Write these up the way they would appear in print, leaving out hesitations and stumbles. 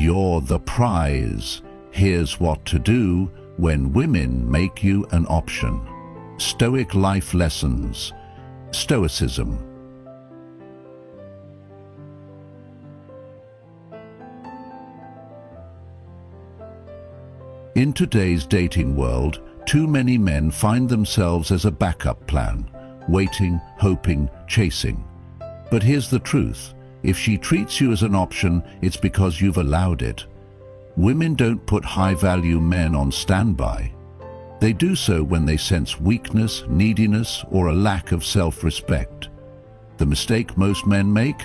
You're the prize. Here's what to do when women make you an option. Stoic life lessons. Stoicism. In today's dating world, too many men find themselves as a backup plan, waiting, hoping, chasing. But here's the truth. If she treats you as an option, it's because you've allowed it. Women don't put high-value men on standby. They do so when they sense weakness, neediness, or a lack of self-respect. The mistake most men make?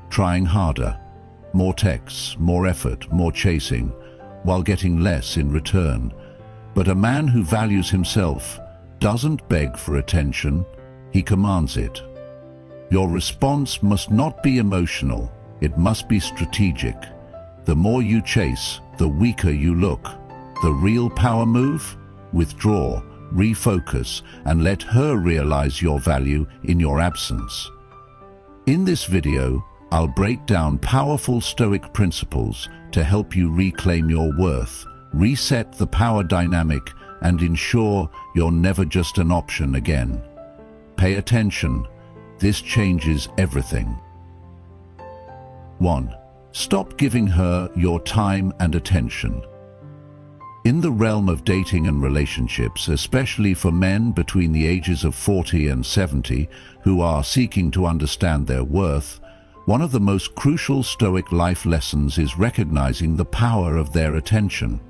Trying harder. More texts, more effort, more chasing, while getting less in return. But a man who values himself doesn't beg for attention, he commands it. Your response must not be emotional, it must be strategic. The more you chase, the weaker you look. The real power move? Withdraw, refocus, and let her realize your value in your absence. In this video, I'll break down powerful Stoic principles to help you reclaim your worth, reset the power dynamic, and ensure you're never just an option again. Pay attention. This changes everything. 1. Stop giving her your time and attention. In the realm of dating and relationships, especially for men between the ages of 40 and 70 who are seeking to understand their worth, one of the most crucial Stoic life lessons is recognizing the power of their attention.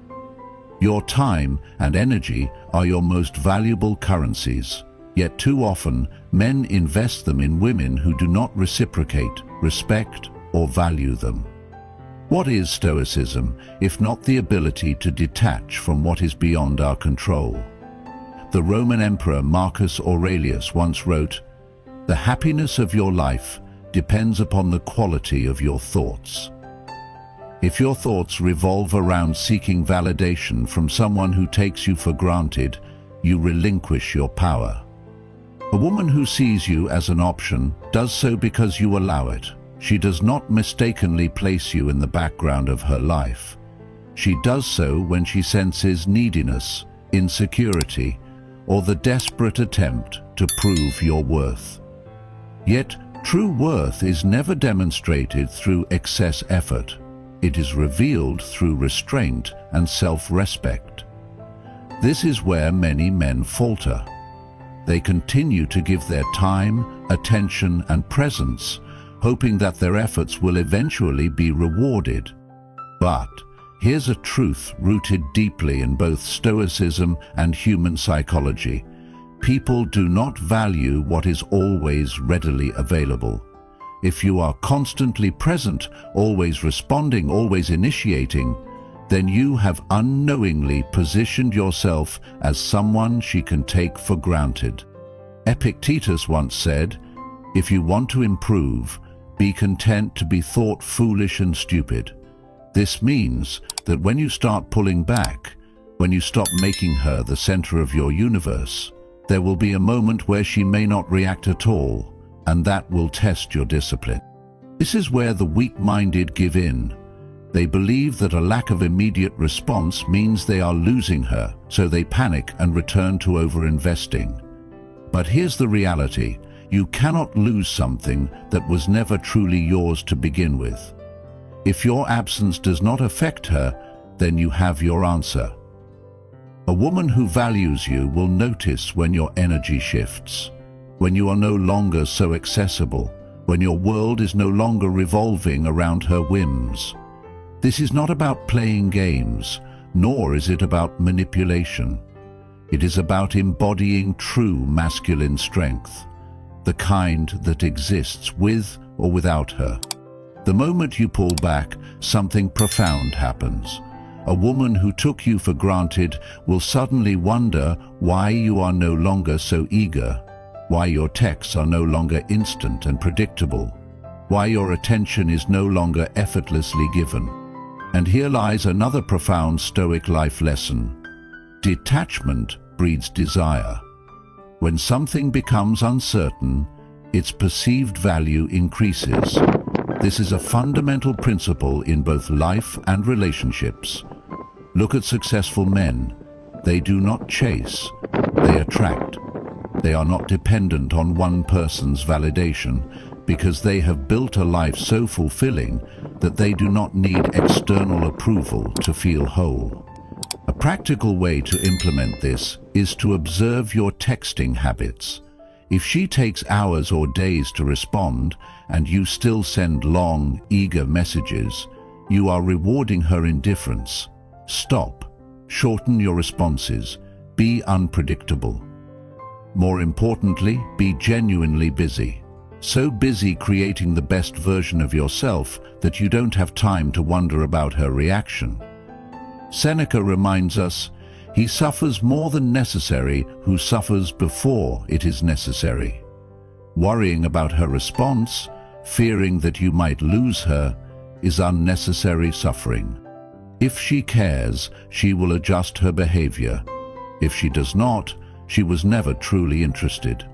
Your time and energy are your most valuable currencies. Yet too often, men invest them in women who do not reciprocate, respect, or value them. What is Stoicism, if not the ability to detach from what is beyond our control? The Roman Emperor Marcus Aurelius once wrote, "The happiness of your life depends upon the quality of your thoughts." If your thoughts revolve around seeking validation from someone who takes you for granted, you relinquish your power. A woman who sees you as an option does so because you allow it. She does not mistakenly place you in the background of her life. She does so when she senses neediness, insecurity, or the desperate attempt to prove your worth. Yet, true worth is never demonstrated through excess effort. It is revealed through restraint and self-respect. This is where many men falter. They continue to give their time, attention, and presence, hoping that their efforts will eventually be rewarded. But here's a truth rooted deeply in both Stoicism and human psychology. People do not value what is always readily available. If you are constantly present, always responding, always initiating, then you have unknowingly positioned yourself as someone she can take for granted. Epictetus once said, "If you want to improve, be content to be thought foolish and stupid." This means that when you start pulling back, when you stop making her the center of your universe, there will be a moment where she may not react at all, and that will test your discipline. This is where the weak-minded give in. They believe that a lack of immediate response means they are losing her, so they panic and return to over-investing. But here's the reality. You cannot lose something that was never truly yours to begin with. If your absence does not affect her, then you have your answer. A woman who values you will notice when your energy shifts, when you are no longer so accessible, when your world is no longer revolving around her whims. This is not about playing games, nor is it about manipulation. It is about embodying true masculine strength, the kind that exists with or without her. The moment you pull back, something profound happens. A woman who took you for granted will suddenly wonder why you are no longer so eager, why your texts are no longer instant and predictable, why your attention is no longer effortlessly given. And here lies another profound Stoic life lesson. Detachment breeds desire. When something becomes uncertain, its perceived value increases. This is a fundamental principle in both life and relationships. Look at successful men. They do not chase, they attract. They are not dependent on one person's validation because they have built a life so fulfilling that they do not need external approval to feel whole. A practical way to implement this is to observe your texting habits. If she takes hours or days to respond and you still send long, eager messages, you are rewarding her indifference. Stop. Shorten your responses. Be unpredictable. More importantly, be genuinely busy. So busy creating the best version of yourself that you don't have time to wonder about her reaction. Seneca reminds us, "He suffers more than necessary who suffers before it is necessary." Worrying about her response, fearing that you might lose her, is unnecessary suffering. If she cares, she will adjust her behavior. If she does not, she was never truly interested.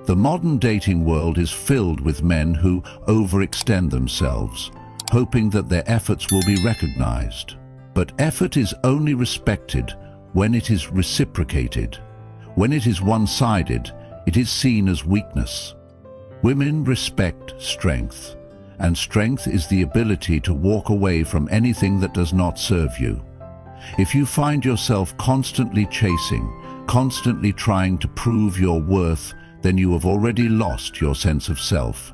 The modern dating world is filled with men who overextend themselves, hoping that their efforts will be recognized. But effort is only respected when it is reciprocated. When it is one-sided, it is seen as weakness. Women respect strength, and strength is the ability to walk away from anything that does not serve you. If you find yourself constantly chasing, constantly trying to prove your worth, then you have already lost your sense of self.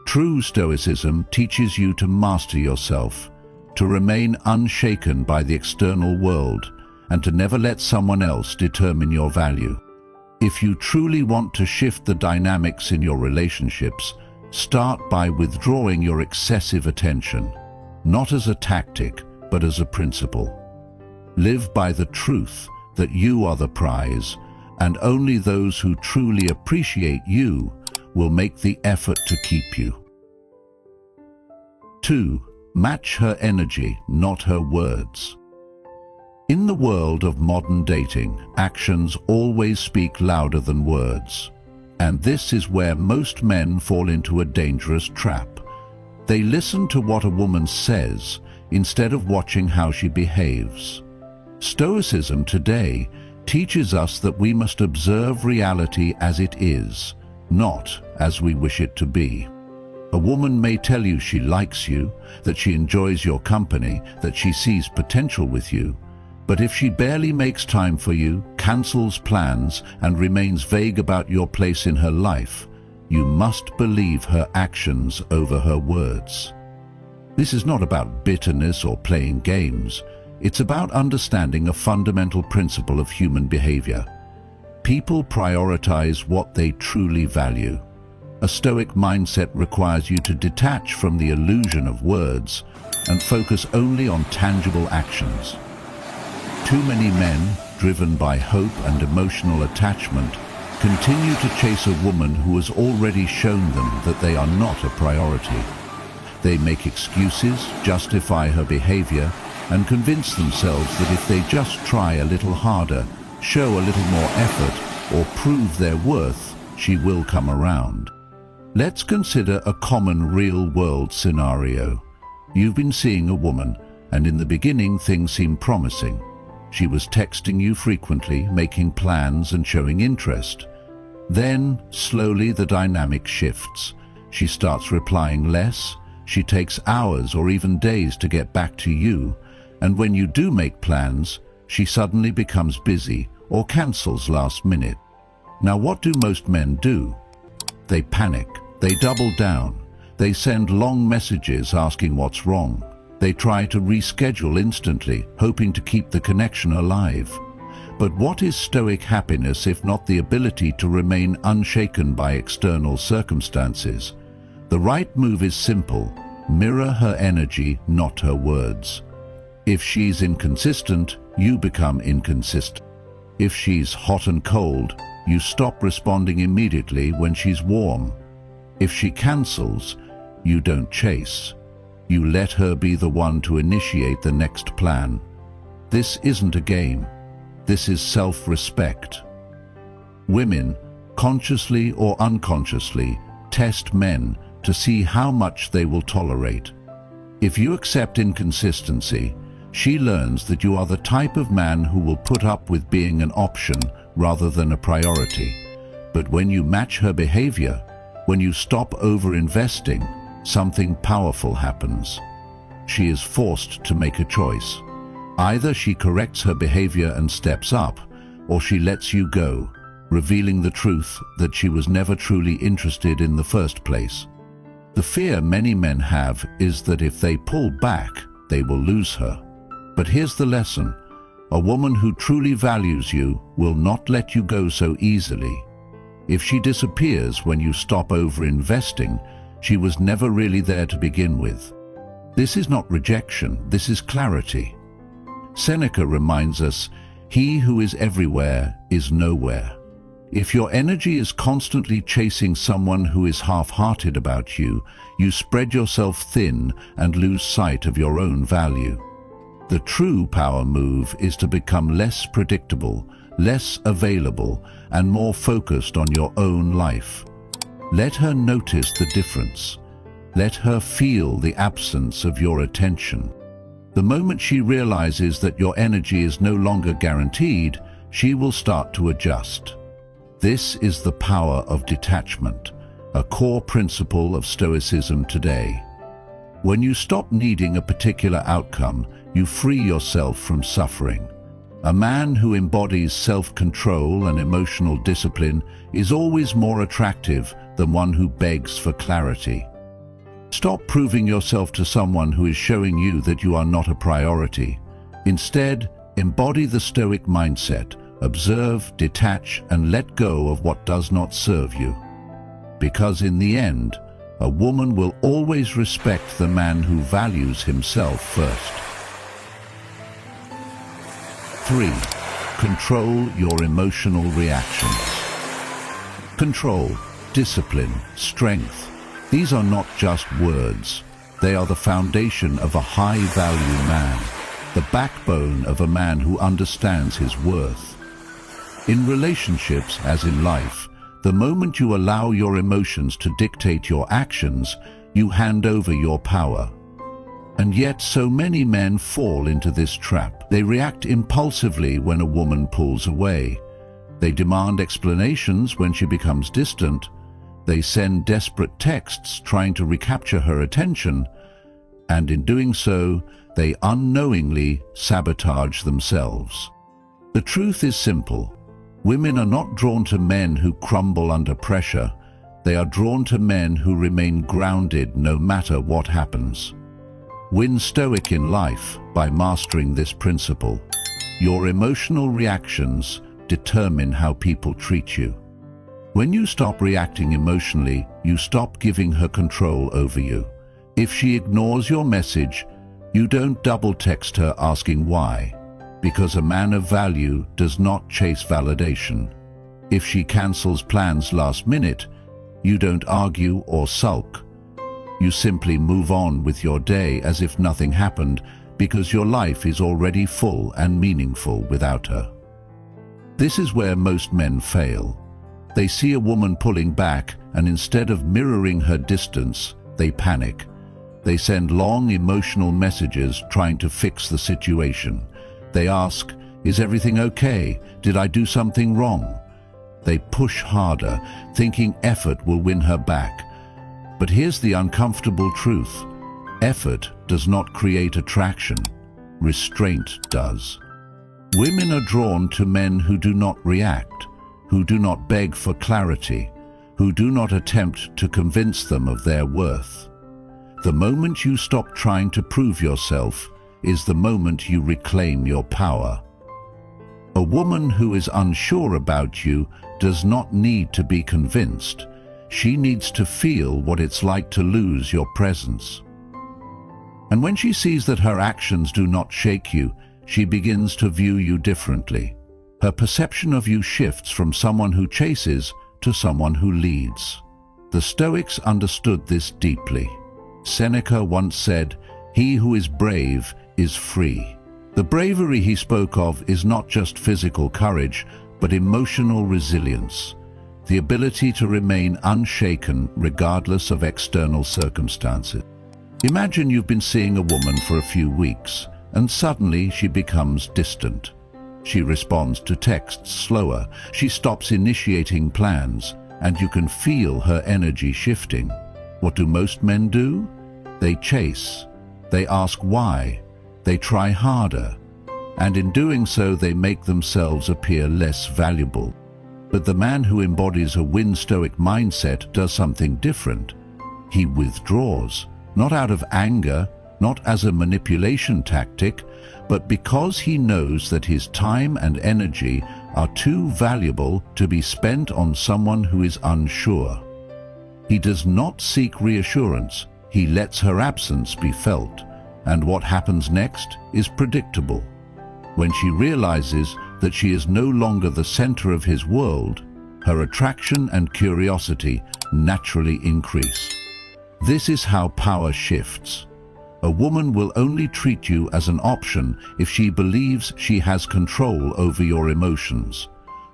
True Stoicism teaches you to master yourself, to remain unshaken by the external world, and to never let someone else determine your value. If you truly want to shift the dynamics in your relationships, start by withdrawing your excessive attention, not as a tactic, but as a principle. Live by the truth that you are the prize, and only those who truly appreciate you will make the effort to keep you. 2. Match her energy, not her words. In the world of modern dating, actions always speak louder than words. And this is where most men fall into a dangerous trap. They listen to what a woman says instead of watching how she behaves. Stoicism today teaches us that we must observe reality as it is, not as we wish it to be. A woman may tell you she likes you, that she enjoys your company, that she sees potential with you, but if she barely makes time for you, cancels plans, and remains vague about your place in her life, you must believe her actions over her words. This is not about bitterness or playing games. It's about understanding a fundamental principle of human behavior. People prioritize what they truly value. A Stoic mindset requires you to detach from the illusion of words and focus only on tangible actions. Too many men, driven by hope and emotional attachment, continue to chase a woman who has already shown them that they are not a priority. They make excuses, justify her behavior, and convince themselves that if they just try a little harder, show a little more effort, or prove their worth, she will come around. Let's consider a common real-world scenario. You've been seeing a woman, and in the beginning things seem promising. She was texting you frequently, making plans and showing interest. Then, slowly the dynamic shifts. She starts replying less, she takes hours or even days to get back to you, and when you do make plans, she suddenly becomes busy or cancels last minute. Now what do most men do? They panic, they double down, they send long messages asking what's wrong. They try to reschedule instantly, hoping to keep the connection alive. But what is Stoic happiness if not the ability to remain unshaken by external circumstances? The right move is simple. Mirror her energy, not her words. If she's inconsistent, you become inconsistent. If she's hot and cold, you stop responding immediately when she's warm. If she cancels, you don't chase. You let her be the one to initiate the next plan. This isn't a game. This is self-respect. Women, consciously or unconsciously, test men to see how much they will tolerate. If you accept inconsistency, she learns that you are the type of man who will put up with being an option rather than a priority. But when you match her behavior, when you stop over-investing, something powerful happens. She is forced to make a choice. Either she corrects her behavior and steps up, or she lets you go, revealing the truth that she was never truly interested in the first place. The fear many men have is that if they pull back, they will lose her. But here's the lesson. A woman who truly values you will not let you go so easily. If she disappears when you stop over-investing, she was never really there to begin with. This is not rejection, this is clarity. Seneca reminds us, "He who is everywhere is nowhere." If your energy is constantly chasing someone who is half-hearted about you, you spread yourself thin and lose sight of your own value. The true power move is to become less predictable, less available, and more focused on your own life. Let her notice the difference. Let her feel the absence of your attention. The moment she realizes that your energy is no longer guaranteed, she will start to adjust. This is the power of detachment, a core principle of Stoicism today. When you stop needing a particular outcome, you free yourself from suffering. A man who embodies self-control and emotional discipline is always more attractive than one who begs for clarity. Stop proving yourself to someone who is showing you that you are not a priority. Instead, embody the Stoic mindset. Observe, detach, and let go of what does not serve you. Because in the end, a woman will always respect the man who values himself first. 3. Control your emotional reactions. Control, discipline, strength. These are not just words. They are the foundation of a high-value man, the backbone of a man who understands his worth. In relationships, as in life, the moment you allow your emotions to dictate your actions, you hand over your power. And yet so many men fall into this trap. They react impulsively when a woman pulls away. They demand explanations when she becomes distant. They send desperate texts trying to recapture her attention, and in doing so, they unknowingly sabotage themselves. The truth is simple. Women are not drawn to men who crumble under pressure. They are drawn to men who remain grounded no matter what happens. Win Stoic in life by mastering this principle. Your emotional reactions determine how people treat you. When you stop reacting emotionally, you stop giving her control over you. If she ignores your message, you don't double text her asking why, because a man of value does not chase validation. If she cancels plans last minute, you don't argue or sulk. You simply move on with your day as if nothing happened, because your life is already full and meaningful without her. This is where most men fail. They see a woman pulling back, and instead of mirroring her distance, they panic. They send long emotional messages trying to fix the situation. They ask, "Is everything okay? Did I do something wrong?" They push harder, thinking effort will win her back. But here's the uncomfortable truth. Effort does not create attraction. Restraint does. Women are drawn to men who do not react, who do not beg for clarity, who do not attempt to convince them of their worth. The moment you stop trying to prove yourself is the moment you reclaim your power. A woman who is unsure about you does not need to be convinced. She needs to feel what it's like to lose your presence. And when she sees that her actions do not shake you, she begins to view you differently. Her perception of you shifts from someone who chases to someone who leads. The Stoics understood this deeply. Seneca once said, "He who is brave is free." The bravery he spoke of is not just physical courage, but emotional resilience. the ability to remain unshaken regardless of external circumstances. Imagine you've been seeing a woman for a few weeks, and suddenly she becomes distant. She responds to texts slower, she stops initiating plans, and you can feel her energy shifting. What do most men do? They chase. They ask why. They try harder. And in doing so, they make themselves appear less valuable. But the man who embodies a Stoic mindset does something different. He withdraws, not out of anger, not as a manipulation tactic, but because he knows that his time and energy are too valuable to be spent on someone who is unsure. He does not seek reassurance, he lets her absence be felt, and what happens next is predictable. When she realizes that she is no longer the center of his world, her attraction and curiosity naturally increase. This is how power shifts. A woman will only treat you as an option if she believes she has control over your emotions.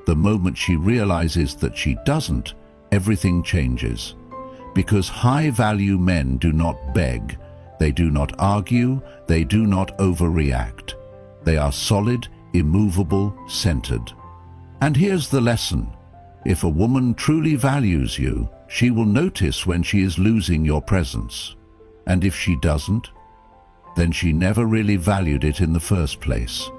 The moment she realizes that she doesn't, everything changes. Because high-value men do not beg, they do not argue, they do not overreact. They are solid, immovable, centered. And here's the lesson. If a woman truly values you, she will notice when she is losing your presence. And if she doesn't, then she never really valued it in the first place.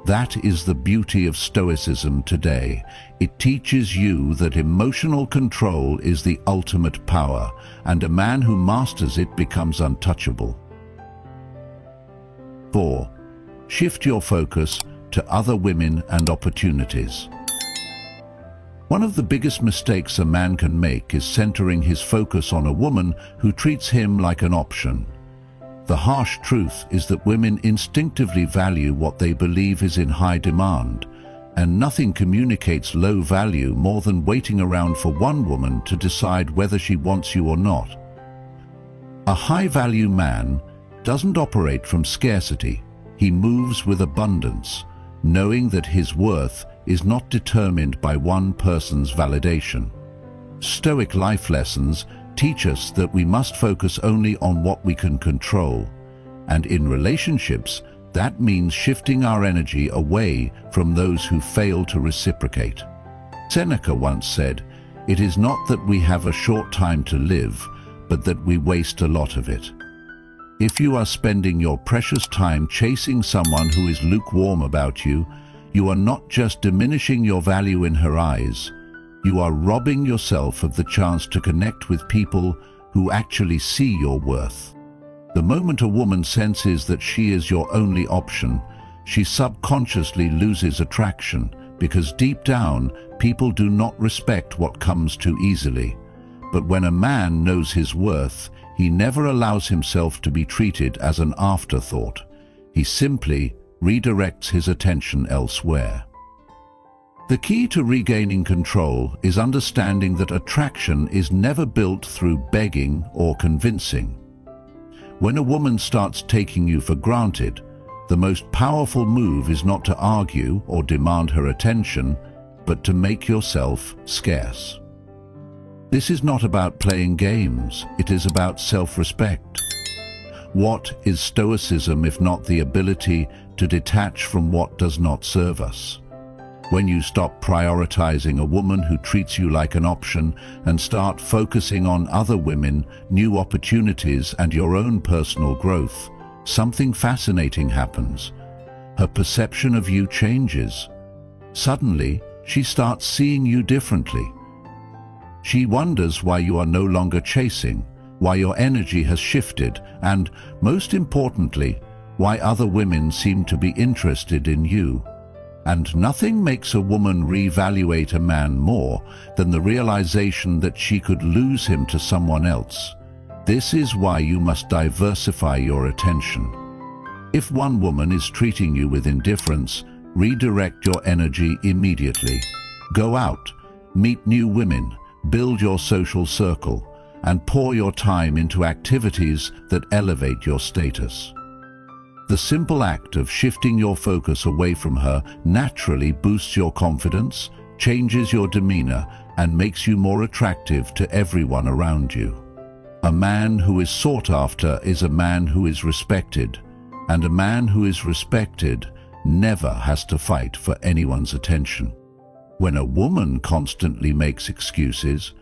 That is the beauty of Stoicism today. It teaches you that emotional control is the ultimate power, and a man who masters it becomes untouchable. 4. Shift your focus to other women and opportunities. One of the biggest mistakes a man can make is centering his focus on a woman who treats him like an option. The harsh truth is that women instinctively value what they believe is in high demand, and nothing communicates low value more than waiting around for one woman to decide whether she wants you or not. A high-value man doesn't operate from scarcity. He moves with abundance, knowing that his worth is not determined by one person's validation. Stoic life lessons teach us that we must focus only on what we can control, and in relationships, that means shifting our energy away from those who fail to reciprocate. Seneca once said, "It is not that we have a short time to live, but that we waste a lot of it." If you are spending your precious time chasing someone who is lukewarm about you, you are not just diminishing your value in her eyes, you are robbing yourself of the chance to connect with people who actually see your worth. The moment a woman senses that she is your only option, she subconsciously loses attraction, because deep down, people do not respect what comes too easily. But when a man knows his worth, he never allows himself to be treated as an afterthought. He simply redirects his attention elsewhere. The key to regaining control is understanding that attraction is never built through begging or convincing. When a woman starts taking you for granted, the most powerful move is not to argue or demand her attention, but to make yourself scarce. This is not about playing games, it is about self-respect. What is Stoicism if not the ability to detach from what does not serve us? When you stop prioritizing a woman who treats you like an option and start focusing on other women, new opportunities, and your own personal growth, something fascinating happens. Her perception of you changes. Suddenly, she starts seeing you differently. She wonders why you are no longer chasing, why your energy has shifted, and, most importantly, why other women seem to be interested in you. And nothing makes a woman reevaluate a man more than the realization that she could lose him to someone else. This is why you must diversify your attention. If one woman is treating you with indifference, redirect your energy immediately. Go out, meet new women, build your social circle, and pour your time into activities that elevate your status. The simple act of shifting your focus away from her naturally boosts your confidence, changes your demeanor, and makes you more attractive to everyone around you. A man who is sought after is a man who is respected, and a man who is respected never has to fight for anyone's attention. When a woman constantly makes excuses,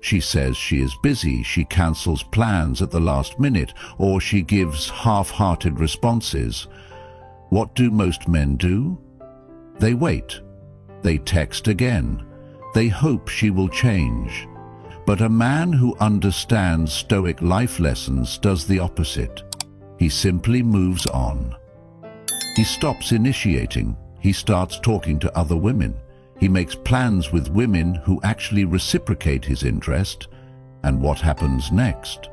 she says she is busy, she cancels plans at the last minute, or she gives half-hearted responses, what do most men do? They wait. They text again. They hope she will change. But a man who understands Stoic life lessons does the opposite. He simply moves on. He stops initiating. He starts talking to other women. He makes plans with women who actually reciprocate his interest. And what happens next?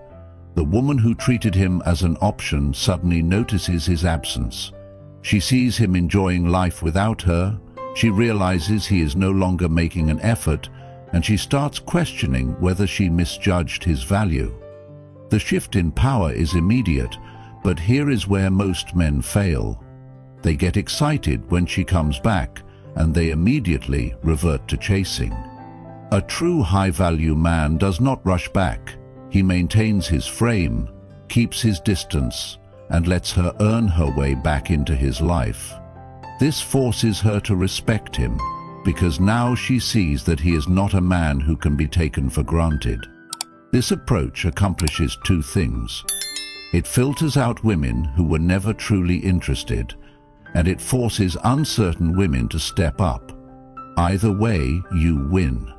The woman who treated him as an option suddenly notices his absence. She sees him enjoying life without her. She realizes he is no longer making an effort, and she starts questioning whether she misjudged his value. The shift in power is immediate, but here is where most men fail. They get excited when she comes back, and they immediately revert to chasing. A true high-value man does not rush back. He maintains his frame, keeps his distance, and lets her earn her way back into his life. This forces her to respect him, because now she sees that he is not a man who can be taken for granted. This approach accomplishes two things. It filters out women who were never truly interested, and it forces uncertain women to step up. Either way, you win.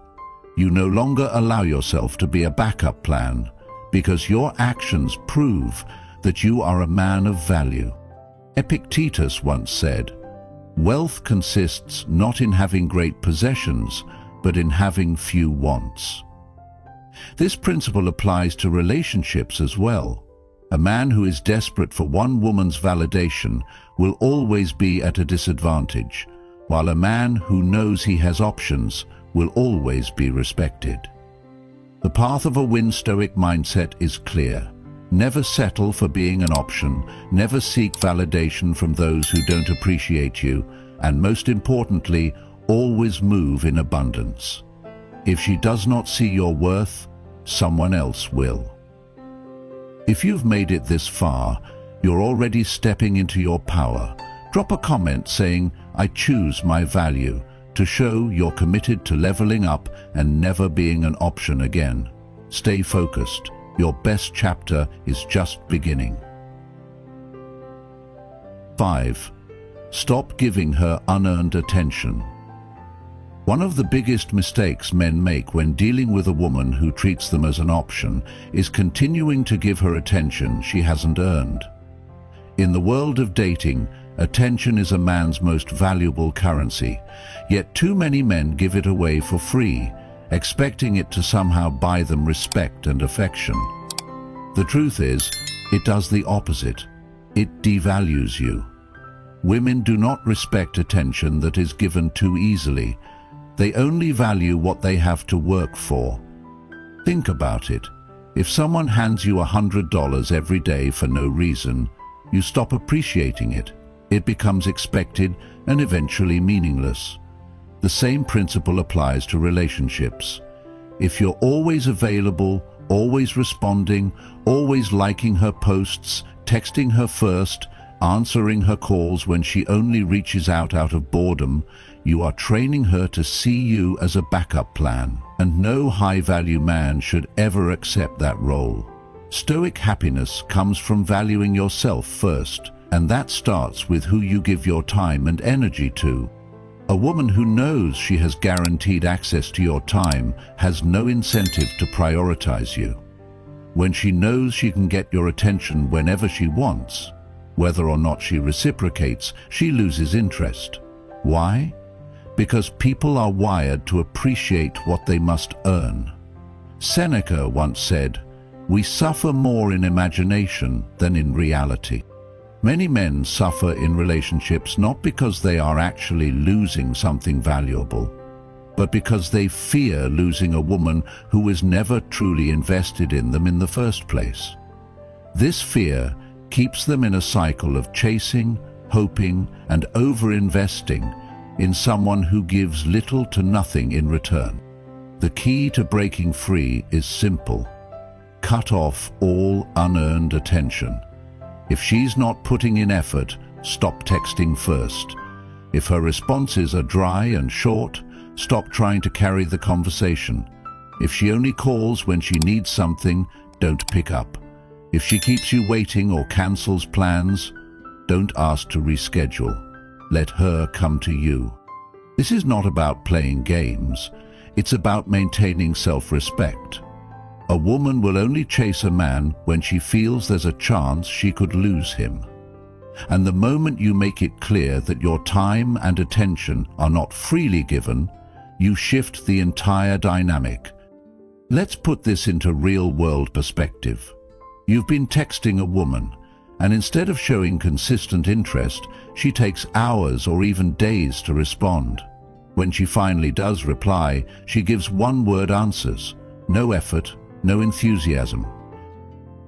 You no longer allow yourself to be a backup plan, because your actions prove that you are a man of value. Epictetus once said, "Wealth consists not in having great possessions, but in having few wants." This principle applies to relationships as well. A man who is desperate for one woman's validation will always be at a disadvantage, while a man who knows he has options will always be respected. The path of a win Stoic mindset is clear. Never settle for being an option, never seek validation from those who don't appreciate you, and most importantly, always move in abundance. If she does not see your worth, someone else will. If you've made it this far, you're already stepping into your power. Drop a comment saying, "I choose my value," to show you're committed to leveling up and never being an option again. Stay focused. Your best chapter is just beginning. 5. Stop giving her unearned attention. One of the biggest mistakes men make when dealing with a woman who treats them as an option is continuing to give her attention she hasn't earned. In the world of dating, attention is a man's most valuable currency, yet too many men give it away for free, expecting it to somehow buy them respect and affection. The truth is, it does the opposite. It devalues you. Women do not respect attention that is given too easily. They only value what they have to work for. Think about it. If someone hands you $100 every day for no reason, you stop appreciating it. It becomes expected and eventually meaningless. The same principle applies to relationships. If you're always available, always responding, always liking her posts, texting her first, answering her calls when she only reaches out of boredom, you are training her to see you as a backup plan, and no high-value man should ever accept that role. Stoic happiness comes from valuing yourself first, and that starts with who you give your time and energy to. A woman who knows she has guaranteed access to your time has no incentive to prioritize you. When she knows she can get your attention whenever she wants, whether or not she reciprocates, she loses interest. Why? Because people are wired to appreciate what they must earn. Seneca once said, "We suffer more in imagination than in reality." Many men suffer in relationships not because they are actually losing something valuable, but because they fear losing a woman who was never truly invested in them in the first place. This fear keeps them in a cycle of chasing, hoping, and over-investing in someone who gives little to nothing in return. The key to breaking free is simple. Cut off all unearned attention. If she's not putting in effort, stop texting first. If her responses are dry and short, stop trying to carry the conversation. If she only calls when she needs something, don't pick up. If she keeps you waiting or cancels plans, don't ask to reschedule. Let her come to you. This is not about playing games. It's about maintaining self-respect. A woman will only chase a man when she feels there's a chance she could lose him. And the moment you make it clear that your time and attention are not freely given, you shift the entire dynamic. Let's put this into real-world perspective. You've been texting a woman, and instead of showing consistent interest, she takes hours or even days to respond. When she finally does reply, she gives one-word answers. No effort, no enthusiasm.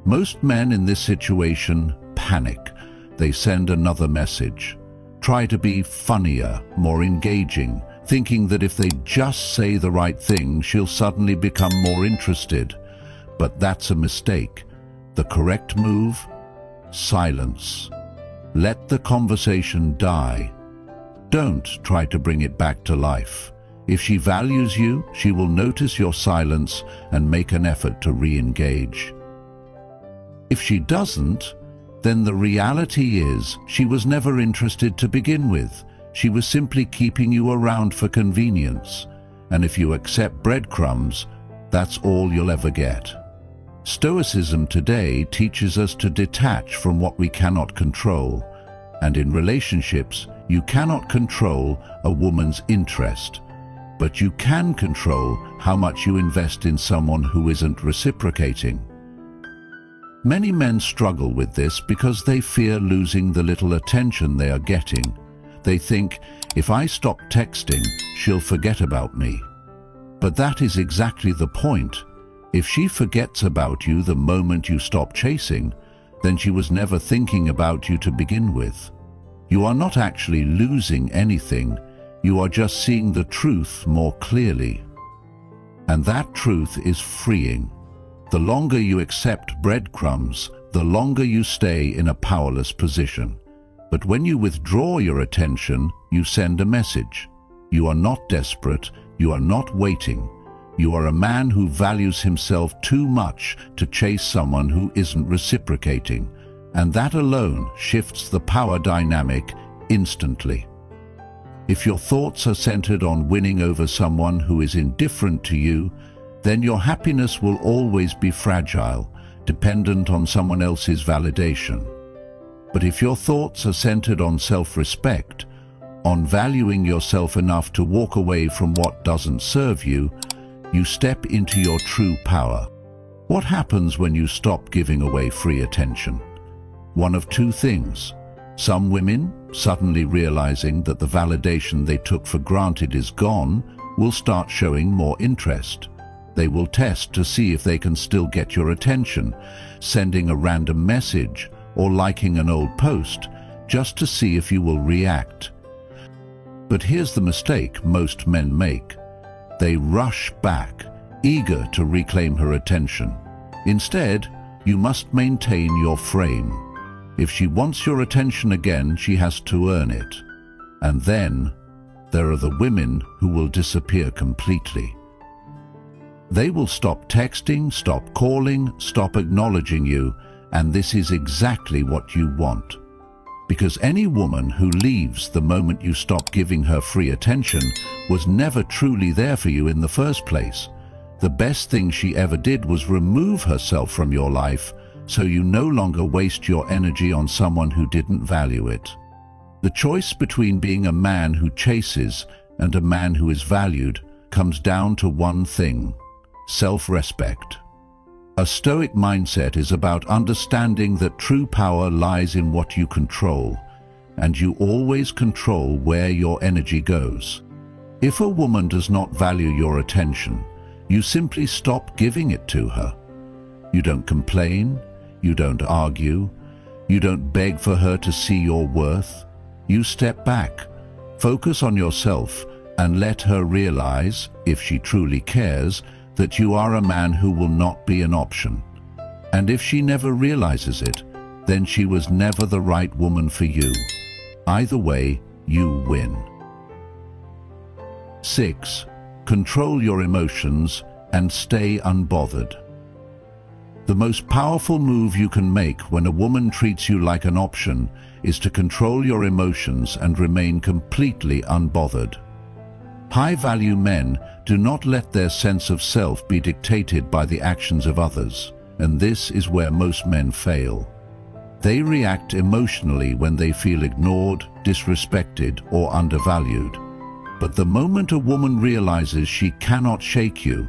Most men in this situation panic. They send another message. Try to be funnier, more engaging, thinking that if they just say the right thing, she'll suddenly become more interested. But that's a mistake. The correct move? Silence. Let the conversation die. Don't try to bring it back to life. If she values you, she will notice your silence and make an effort to re-engage. If she doesn't, then the reality is she was never interested to begin with. She was simply keeping you around for convenience. And if you accept breadcrumbs, that's all you'll ever get. Stoicism today teaches us to detach from what we cannot control. And in relationships, you cannot control a woman's interest, but you can control how much you invest in someone who isn't reciprocating. Many men struggle with this because they fear losing the little attention they are getting. They think, if I stop texting, she'll forget about me. But that is exactly the point. If she forgets about you the moment you stop chasing, then she was never thinking about you to begin with. You are not actually losing anything, you are just seeing the truth more clearly. And that truth is freeing. The longer you accept breadcrumbs, the longer you stay in a powerless position. But when you withdraw your attention, you send a message. You are not desperate, you are not waiting. You are a man who values himself too much to chase someone who isn't reciprocating. And that alone shifts the power dynamic instantly. If your thoughts are centered on winning over someone who is indifferent to you, then your happiness will always be fragile, dependent on someone else's validation. But if your thoughts are centered on self-respect, on valuing yourself enough to walk away from what doesn't serve you, you step into your true power. What happens when you stop giving away free attention? One of two things. Some women, suddenly realizing that the validation they took for granted is gone, will start showing more interest. They will test to see if they can still get your attention, sending a random message or liking an old post, just to see if you will react. But here's the mistake most men make. They rush back, eager to reclaim her attention. Instead, you must maintain your frame. If she wants your attention again, she has to earn it. And then, there are the women who will disappear completely. They will stop texting, stop calling, stop acknowledging you, and this is exactly what you want. Because any woman who leaves the moment you stop giving her free attention was never truly there for you in the first place. The best thing she ever did was remove herself from your life, so you no longer waste your energy on someone who didn't value it. The choice between being a man who chases and a man who is valued comes down to one thing: self-respect. A Stoic mindset is about understanding that true power lies in what you control, and you always control where your energy goes. If a woman does not value your attention, you simply stop giving it to her. You don't complain, you don't argue, you don't beg for her to see your worth. You step back, focus on yourself, and let her realize, if she truly cares, that you are a man who will not be an option. And if she never realizes it, then she was never the right woman for you. Either way, you win. 6. Control your emotions and stay unbothered. The most powerful move you can make when a woman treats you like an option is to control your emotions and remain completely unbothered. High-value men do not let their sense of self be dictated by the actions of others, and this is where most men fail. They react emotionally when they feel ignored, disrespected, or undervalued. But the moment a woman realizes she cannot shake you,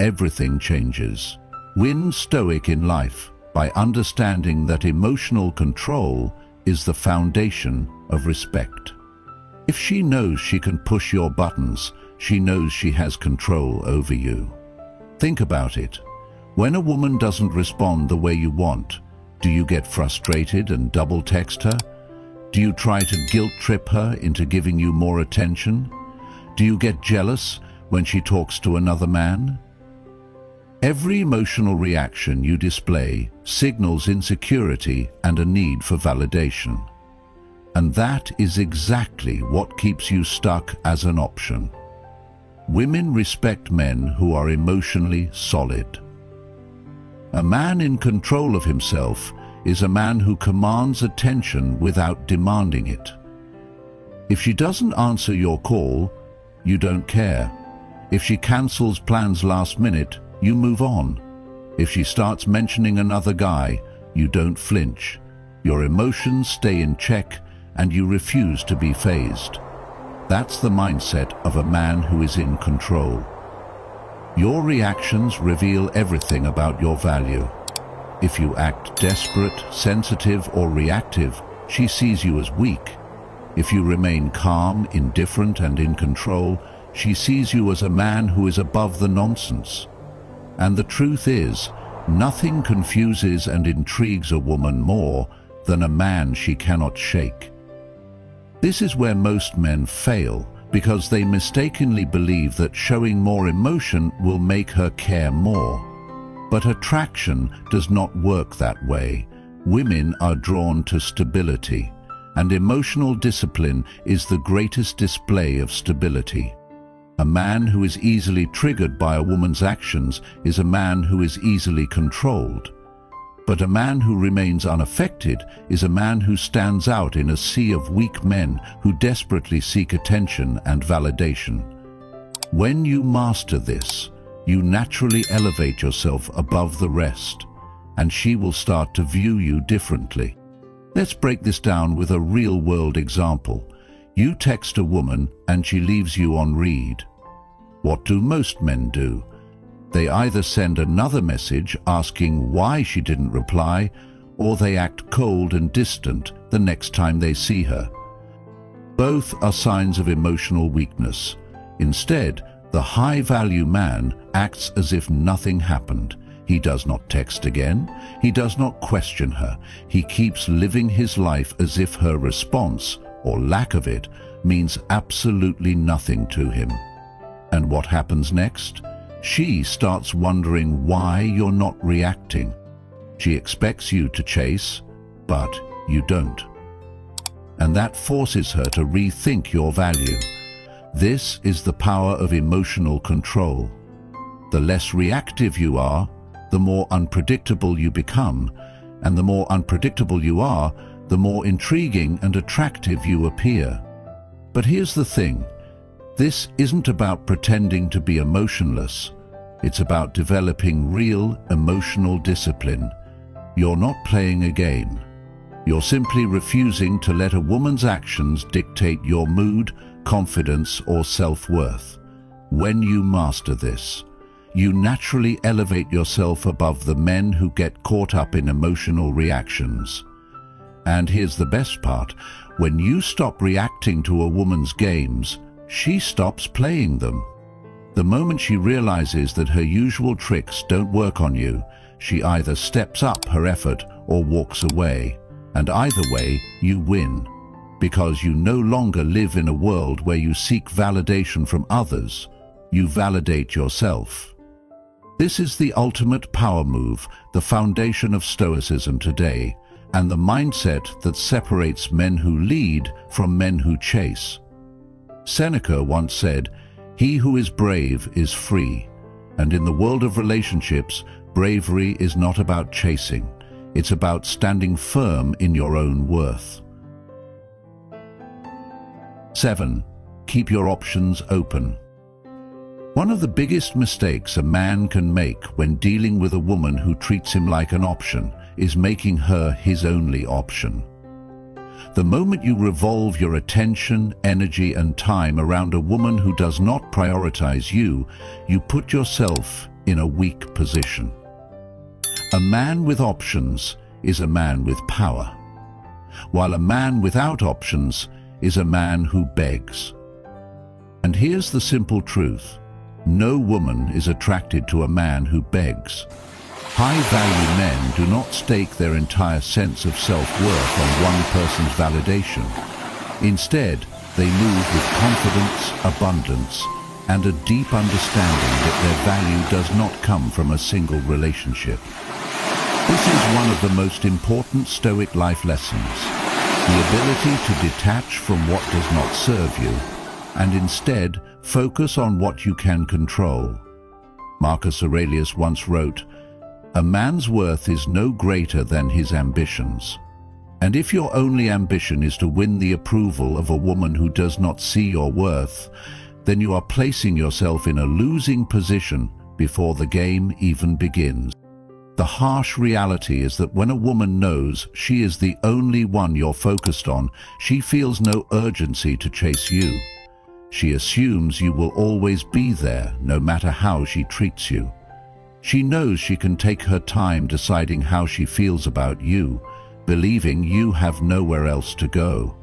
everything changes. Win Stoic in life by understanding that emotional control is the foundation of respect. If she knows she can push your buttons, she knows she has control over you. Think about it. When a woman doesn't respond the way you want, do you get frustrated and double text her? Do you try to guilt trip her into giving you more attention? Do you get jealous when she talks to another man? Every emotional reaction you display signals insecurity and a need for validation. And that is exactly what keeps you stuck as an option. Women respect men who are emotionally solid. A man in control of himself is a man who commands attention without demanding it. If she doesn't answer your call, you don't care. If she cancels plans last minute, you move on. If she starts mentioning another guy, you don't flinch. Your emotions stay in check and you refuse to be fazed. That's the mindset of a man who is in control. Your reactions reveal everything about your value. If you act desperate, sensitive, or reactive, she sees you as weak. If you remain calm, indifferent, and in control, she sees you as a man who is above the nonsense. And the truth is, nothing confuses and intrigues a woman more than a man she cannot shake. This is where most men fail, because they mistakenly believe that showing more emotion will make her care more. But attraction does not work that way. Women are drawn to stability, and emotional discipline is the greatest display of stability. A man who is easily triggered by a woman's actions is a man who is easily controlled. But a man who remains unaffected is a man who stands out in a sea of weak men who desperately seek attention and validation. When you master this, you naturally elevate yourself above the rest, and she will start to view you differently. Let's break this down with a real-world example. You text a woman and she leaves you on read. What do most men do? They either send another message asking why she didn't reply, or they act cold and distant the next time they see her. Both are signs of emotional weakness. Instead, the high-value man acts as if nothing happened. He does not text again. He does not question her. He keeps living his life as if her response, or lack of it, means absolutely nothing to him. And what happens next? She starts wondering why you're not reacting. She expects you to chase, but you don't. And that forces her to rethink your value. This is the power of emotional control. The less reactive you are, the more unpredictable you become, and the more unpredictable you are, the more intriguing and attractive you appear. But here's the thing. This isn't about pretending to be emotionless. It's about developing real emotional discipline. You're not playing a game. You're simply refusing to let a woman's actions dictate your mood, confidence, or self-worth. When you master this, you naturally elevate yourself above the men who get caught up in emotional reactions. And here's the best part. When you stop reacting to a woman's games, she stops playing them. The moment she realizes that her usual tricks don't work on you, she either steps up her effort or walks away. And either way, you win. because you no longer live in a world where you seek validation from others. You validate yourself. This is the ultimate power move, the foundation of Stoicism today, and the mindset that separates men who lead from men who chase. Seneca once said, "He who is brave is free." And in the world of relationships, bravery is not about chasing. It's about standing firm in your own worth. 7. Keep your options open. One of the biggest mistakes a man can make when dealing with a woman who treats him like an option is making her his only option. The moment you revolve your attention, energy, and time around a woman who does not prioritize you, you put yourself in a weak position. A man with options is a man with power, while a man without options is a man who begs. And here's the simple truth: no woman is attracted to a man who begs. High-value men do not stake their entire sense of self-worth on one person's validation. Instead, they move with confidence, abundance, and a deep understanding that their value does not come from a single relationship. This is one of the most important Stoic life lessons: the ability to detach from what does not serve you, and instead focus on what you can control. Marcus Aurelius once wrote, "A man's worth is no greater than his ambitions." And if your only ambition is to win the approval of a woman who does not see your worth, then you are placing yourself in a losing position before the game even begins. The harsh reality is that when a woman knows she is the only one you're focused on, she feels no urgency to chase you. She assumes you will always be there, no matter how she treats you. She knows she can take her time deciding how she feels about you, believing you have nowhere else to go.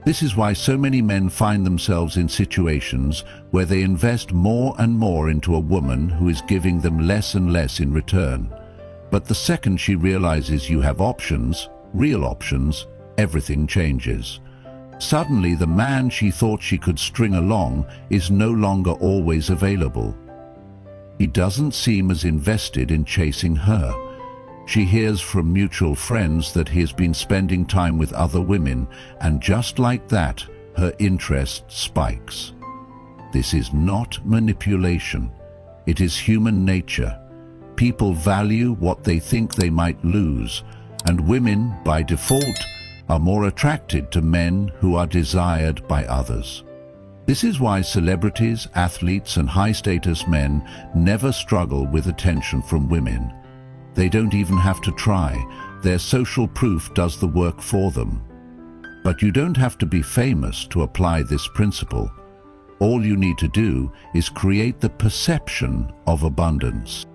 This is why so many men find themselves in situations where they invest more and more into a woman who is giving them less and less in return. But the second she realizes you have options, real options, everything changes. Suddenly, the man she thought she could string along is no longer always available. He doesn't seem as invested in chasing her. She hears from mutual friends that he has been spending time with other women, and just like that, her interest spikes. This is not manipulation. It is human nature. People value what they think they might lose, and women, by default, are more attracted to men who are desired by others. This is why celebrities, athletes, and high-status men never struggle with attention from women. They don't even have to try. Their social proof does the work for them. But you don't have to be famous to apply this principle. All you need to do is create the perception of abundance.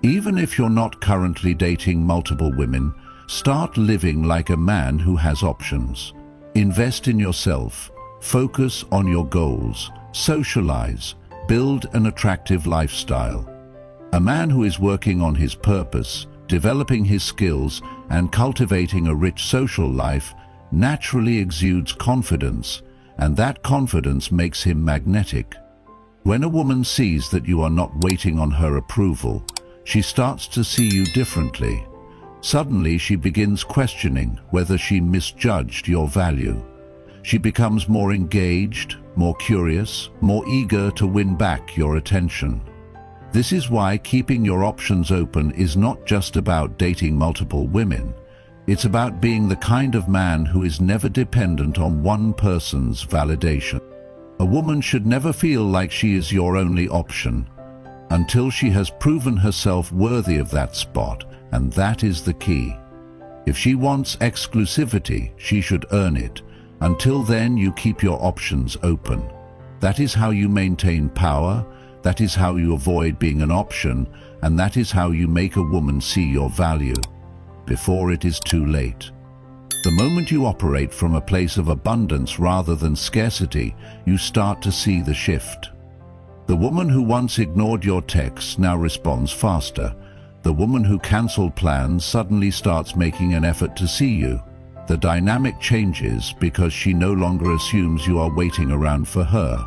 Even if you're not currently dating multiple women, start living like a man who has options. Invest in yourself. Focus on your goals. Socialize. Build an attractive lifestyle. A man who is working on his purpose, developing his skills, and cultivating a rich social life naturally exudes confidence, and that confidence makes him magnetic. When a woman sees that you are not waiting on her approval, she starts to see you differently. Suddenly, she begins questioning whether she misjudged your value. She becomes more engaged, more curious, more eager to win back your attention. This is why keeping your options open is not just about dating multiple women. It's about being the kind of man who is never dependent on one person's validation. A woman should never feel like she is your only option until she has proven herself worthy of that spot, and that is the key. If she wants exclusivity, she should earn it. Until then, you keep your options open. That is how you maintain power, that is how you avoid being an option, and that is how you make a woman see your value before it is too late. The moment you operate from a place of abundance rather than scarcity, you start to see the shift. The woman who once ignored your texts now responds faster. The woman who cancelled plans suddenly starts making an effort to see you. The dynamic changes because she no longer assumes you are waiting around for her.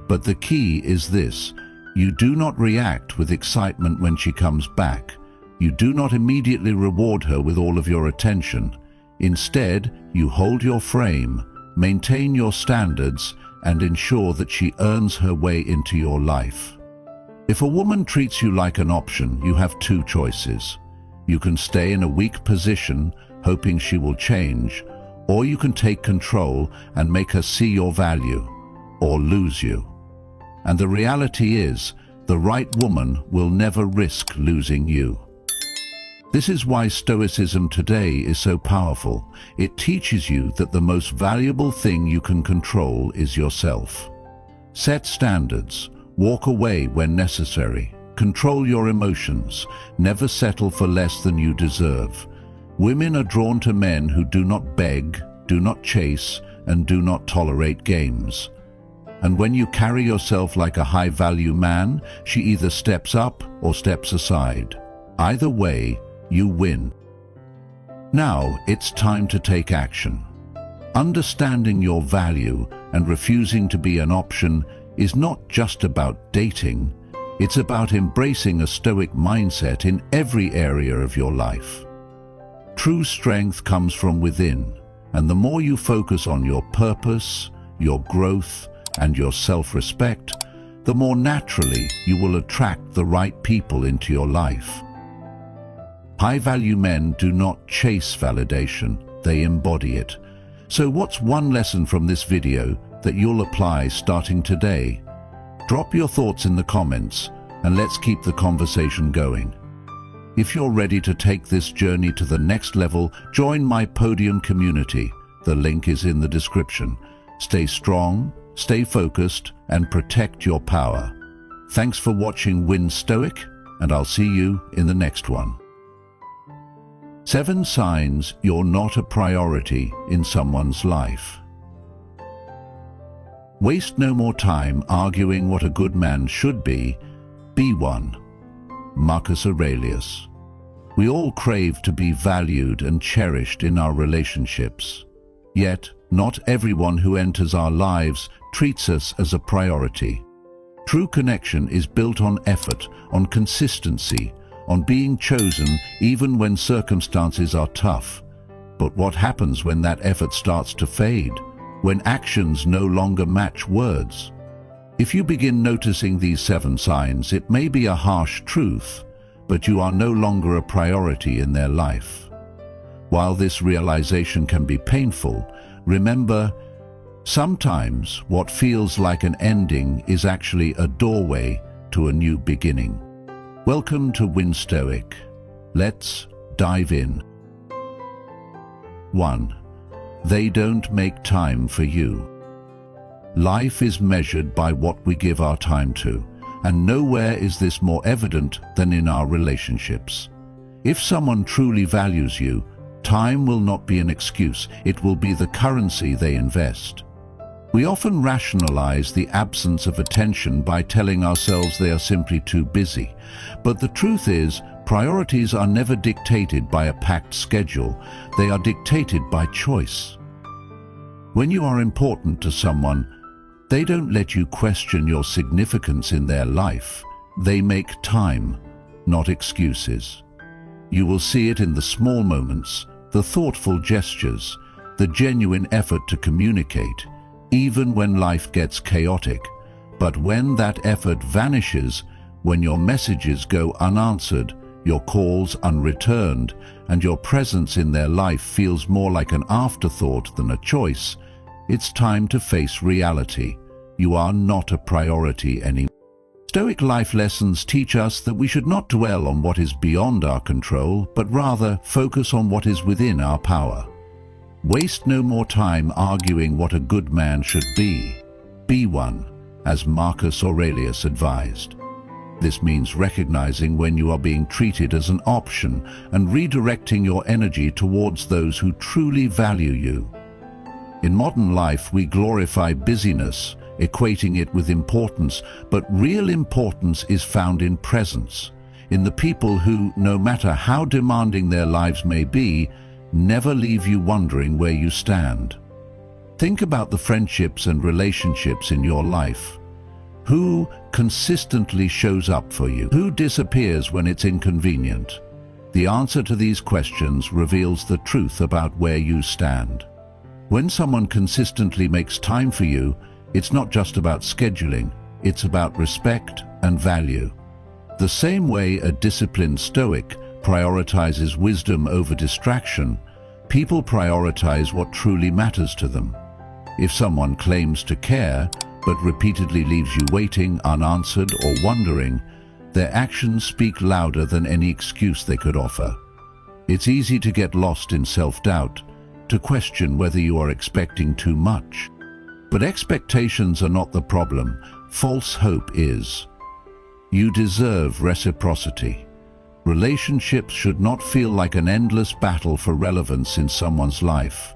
But the key is this: you do not react with excitement when she comes back. You do not immediately reward her with all of your attention. Instead, you hold your frame, maintain your standards, and ensure that she earns her way into your life. If a woman treats you like an option, you have two choices. You can stay in a weak position, hoping she will change, or you can take control and make her see your value, or lose you. And the reality is, the right woman will never risk losing you. This is why Stoicism today is so powerful. It teaches you that the most valuable thing you can control is yourself. Set standards, walk away when necessary, control your emotions, never settle for less than you deserve. Women are drawn to men who do not beg, do not chase, and do not tolerate games. And when you carry yourself like a high-value man, she either steps up or steps aside. Either way, you win. Now it's time to take action. Understanding your value and refusing to be an option is not just about dating, it's about embracing a stoic mindset in every area of your life. True strength comes from within, and the more you focus on your purpose, your growth, and your self-respect, the more naturally you will attract the right people into your life. High-value men do not chase validation, they embody it. So what's one lesson from this video that you'll apply starting today? Drop your thoughts in the comments and let's keep the conversation going. If you're ready to take this journey to the next level, join my podium community. The link is in the description. Stay strong, stay focused, and protect your power. Thanks for watching Win Stoic, and I'll see you in the next one. 7 signs you're not a priority in someone's life. Waste no more time arguing what a good man should be. Be one. Marcus Aurelius. We all crave to be valued and cherished in our relationships. Yet, not everyone who enters our lives treats us as a priority. True connection is built on effort, on consistency, on being chosen even when circumstances are tough. But what happens when that effort starts to fade? When actions no longer match words? If you begin noticing these 7 signs, it may be a harsh truth, but you are no longer a priority in their life. While this realization can be painful, remember, sometimes what feels like an ending is actually a doorway to a new beginning. Welcome to Win Stoic. Let's dive in. 1. They don't make time for you. Life is measured by what we give our time to, and nowhere is this more evident than in our relationships. If someone truly values you, time will not be an excuse, it will be the currency they invest. We often rationalize the absence of attention by telling ourselves they are simply too busy. But the truth is, priorities are never dictated by a packed schedule, they are dictated by choice. When you are important to someone, they don't let you question your significance in their life. They make time, not excuses. You will see it in the small moments, the thoughtful gestures, the genuine effort to communicate, even when life gets chaotic. But when that effort vanishes, when your messages go unanswered, your calls unreturned, and your presence in their life feels more like an afterthought than a choice, it's time to face reality. You are not a priority anymore. Stoic life lessons teach us that we should not dwell on what is beyond our control, but rather focus on what is within our power. Waste no more time arguing what a good man should be. Be one, as Marcus Aurelius advised. This means recognizing when you are being treated as an option and redirecting your energy towards those who truly value you. In modern life, we glorify busyness, equating it with importance, but real importance is found in presence, in the people who, no matter how demanding their lives may be, never leave you wondering where you stand. Think about the friendships and relationships in your life. Who consistently shows up for you? Who disappears when it's inconvenient? The answer to these questions reveals the truth about where you stand. When someone consistently makes time for you, it's not just about scheduling, it's about respect and value. The same way a disciplined Stoic prioritizes wisdom over distraction, people prioritize what truly matters to them. If someone claims to care, but repeatedly leaves you waiting, unanswered, or wondering, their actions speak louder than any excuse they could offer. It's easy to get lost in self-doubt, to question whether you are expecting too much. But expectations are not the problem, false hope is. You deserve reciprocity. Relationships should not feel like an endless battle for relevance in someone's life.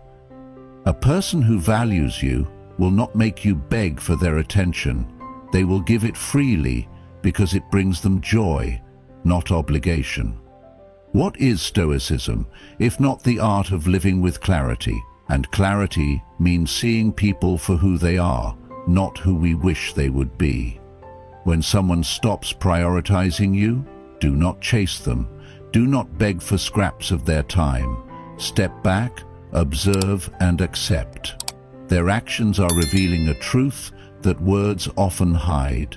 A person who values you will not make you beg for their attention. They will give it freely because it brings them joy, not obligation. What is Stoicism, if not the art of living with clarity? And clarity means seeing people for who they are, not who we wish they would be. When someone stops prioritizing you, do not chase them. Do not beg for scraps of their time. Step back, observe, and accept. Their actions are revealing a truth that words often hide.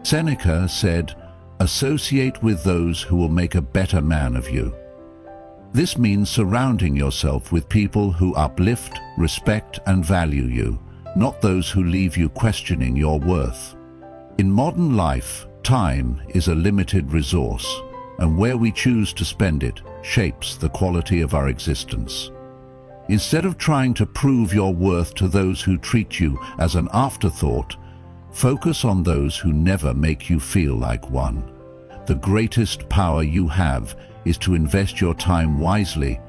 Seneca said, "Associate with those who will make a better man of you." This means surrounding yourself with people who uplift, respect, and value you, not those who leave you questioning your worth. In modern life, time is a limited resource, and where we choose to spend it shapes the quality of our existence. Instead of trying to prove your worth to those who treat you as an afterthought, focus on those who never make you feel like one. The greatest power you have is to invest your time wisely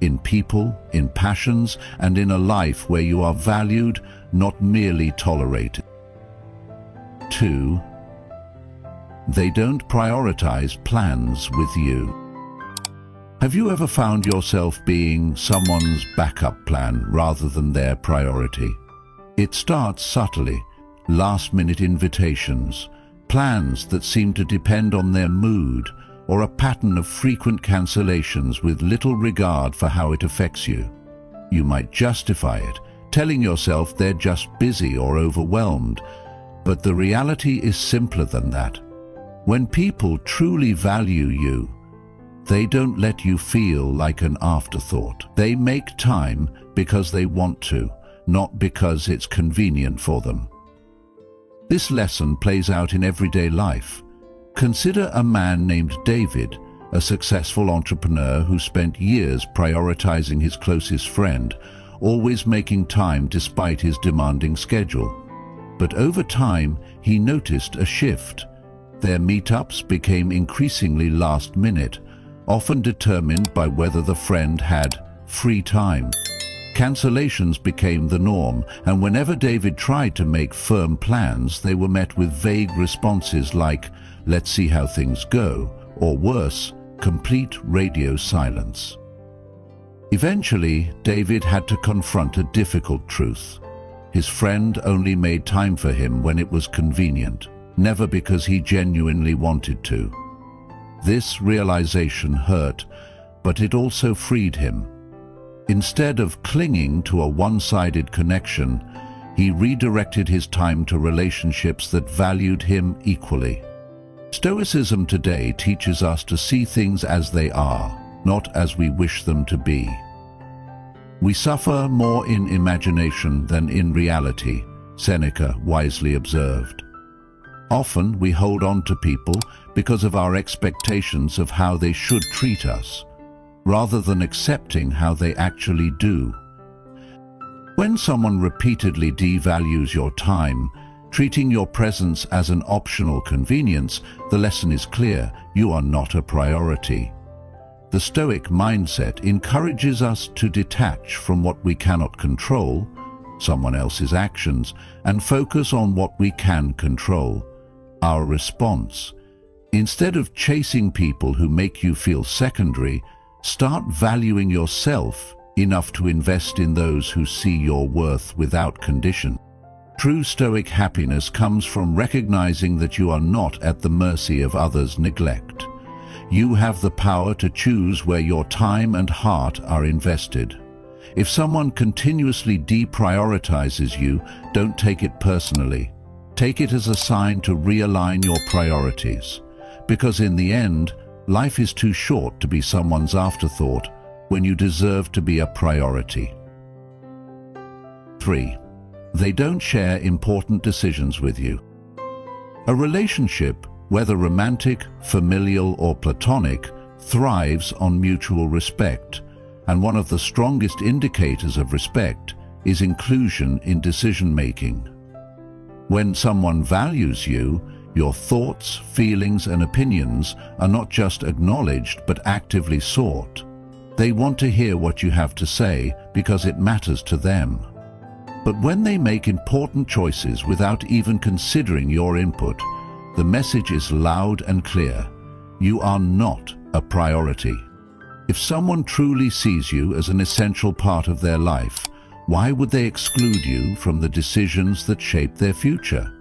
in people, in passions, and in a life where you are valued, not merely tolerated. 2. They don't prioritize plans with you. Have you ever found yourself being someone's backup plan rather than their priority? It starts subtly, last-minute invitations, plans that seem to depend on their mood, or a pattern of frequent cancellations with little regard for how it affects you. You might justify it, telling yourself they're just busy or overwhelmed, but the reality is simpler than that. When people truly value you, they don't let you feel like an afterthought. They make time because they want to, not because it's convenient for them. This lesson plays out in everyday life. Consider a man named David, a successful entrepreneur who spent years prioritizing his closest friend, always making time despite his demanding schedule. But over time, he noticed a shift. Their meetups became increasingly last-minute, often determined by whether the friend had free time. Cancellations became the norm, and whenever David tried to make firm plans, they were met with vague responses like, "Let's see how things go," or worse, complete radio silence. Eventually, David had to confront a difficult truth. His friend only made time for him when it was convenient, never because he genuinely wanted to. This realization hurt, but it also freed him. Instead of clinging to a one-sided connection, he redirected his time to relationships that valued him equally. Stoicism today teaches us to see things as they are, not as we wish them to be. We suffer more in imagination than in reality, Seneca wisely observed. Often we hold on to people because of our expectations of how they should treat us, rather than accepting how they actually do. When someone repeatedly devalues your time, treating your presence as an optional convenience, the lesson is clear: you are not a priority. The Stoic mindset encourages us to detach from what we cannot control, someone else's actions, and focus on what we can control, our response. Instead of chasing people who make you feel secondary, Start valuing yourself enough to invest in those who see your worth without condition. True Stoic happiness comes from recognizing that you are not at the mercy of others' neglect. You have the power to choose where your time and heart are invested. If someone continuously deprioritizes you, don't take it personally. Take it as a sign to realign your priorities. Because in the end, life is too short to be someone's afterthought when you deserve to be a priority. 3. They don't share important decisions with you. A relationship, whether romantic, familial, or platonic, thrives on mutual respect, and one of the strongest indicators of respect is inclusion in decision-making. When someone values you, your thoughts, feelings, and opinions are not just acknowledged but actively sought. They want to hear what you have to say because it matters to them. But when they make important choices without even considering your input, the message is loud and clear. You are not a priority. If someone truly sees you as an essential part of their life, why would they exclude you from the decisions that shape their future?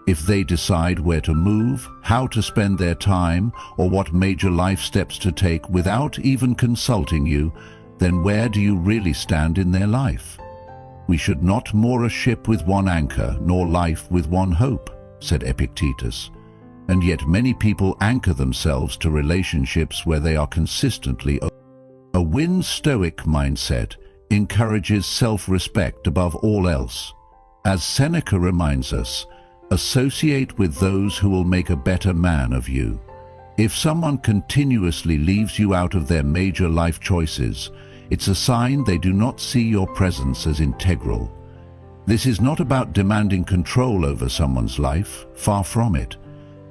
If they decide where to move, how to spend their time, or what major life steps to take without even consulting you, then where do you really stand in their life? We should not moor a ship with one anchor, nor life with one hope, said Epictetus. And yet many people anchor themselves to relationships where they are consistently open. A win Stoic mindset encourages self-respect above all else. As Seneca reminds us, associate with those who will make a better man of you. If someone continuously leaves you out of their major life choices, it's a sign they do not see your presence as integral. This is not about demanding control over someone's life, far from it.